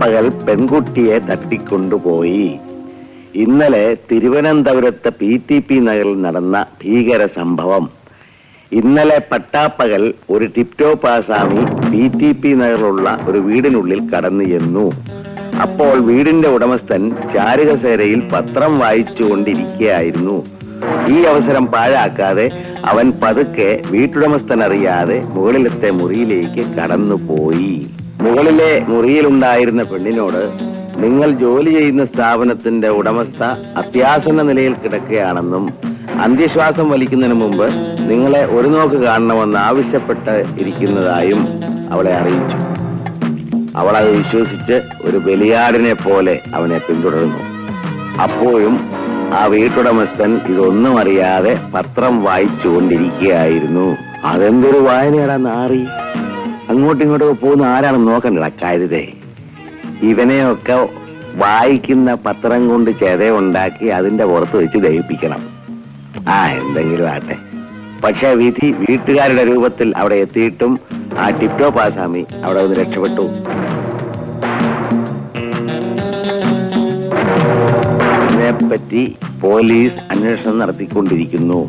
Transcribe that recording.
പകൽ പെൺകുട്ടിയെ തട്ടിക്കൊണ്ടുപോയി. ഇന്നലെ തിരുവനന്തപുരത്ത് PTP നഗറിൽ നടന്ന ഭീകര സംഭവം. ഇന്നലെ പട്ടാപ്പകൽ ഒരു ടിപ്ടോപ്പ് ആസാമി PTP നഗറിലുള്ള ഒരു വീടിനുള്ളിൽ കടന്നു ചെന്നു. അപ്പോൾ വീടിന്റെ ഉടമസ്ഥൻ ചാരുകസേരയിൽ പത്രം വായിച്ചുകൊണ്ടിരിക്കുകയായിരുന്നു. ഈ അവസരം പാഴാക്കാതെ അവൻ പതുക്കെ വീട്ടുടമസ്ഥൻ അറിയാതെ മുകളിലത്തെ മുറിയിലേക്ക് കടന്നുപോയി. മുകളിലെ മുറിയിലുണ്ടായിരുന്ന പെണ്ണിനോട്, നിങ്ങൾ ജോലി ചെയ്യുന്ന സ്ഥാപനത്തിന്റെ ഉടമസ്ഥ അത്യാസന്ന നിലയിൽ കിടക്കുകയാണെന്നും അന്ത്യശ്വാസം വലിക്കുന്നതിന് മുമ്പ് നിങ്ങളെ ഒരു നോക്ക് കാണണമെന്ന് ആവശ്യപ്പെട്ട് ഇരിക്കുന്നതായും അവളെ അറിയിച്ചു. അവൾ അത് വിശ്വസിച്ച് ഒരു ബലിയാടിനെ പോലെ അവനെ പിന്തുടർന്നു. അപ്പോഴും ആ വീട്ടുടമസ്ഥൻ ഇതൊന്നും അറിയാതെ പത്രം വായിച്ചുകൊണ്ടിരിക്കുകയായിരുന്നു. അതെന്തൊരു വായനയാടാ നാറി. അങ്ങോട്ടും ഇങ്ങോട്ടും പോകുന്ന ആരാണെന്ന് നോക്കണ്ടടാ കരുതേ. ഇവനെയൊക്കെ വായിക്കുന്ന പത്രം കൊണ്ട് ചെതയുണ്ടാക്കി അതിന്റെ പുറത്ത് വെച്ച് ദഹിപ്പിക്കണം. എന്തെങ്കിലും ആട്ടെ. പക്ഷെ വിധി വീട്ടുകാരുടെ രൂപത്തിൽ അവിടെ എത്തിയിട്ടും ആ ടിപ്ടോപ്പ് ആസാമി അവിടെ ഒന്ന് രക്ഷപ്പെട്ടു. ഇതിനെപ്പറ്റി പോലീസ് അന്വേഷണം നടത്തിക്കൊണ്ടിരിക്കുന്നു.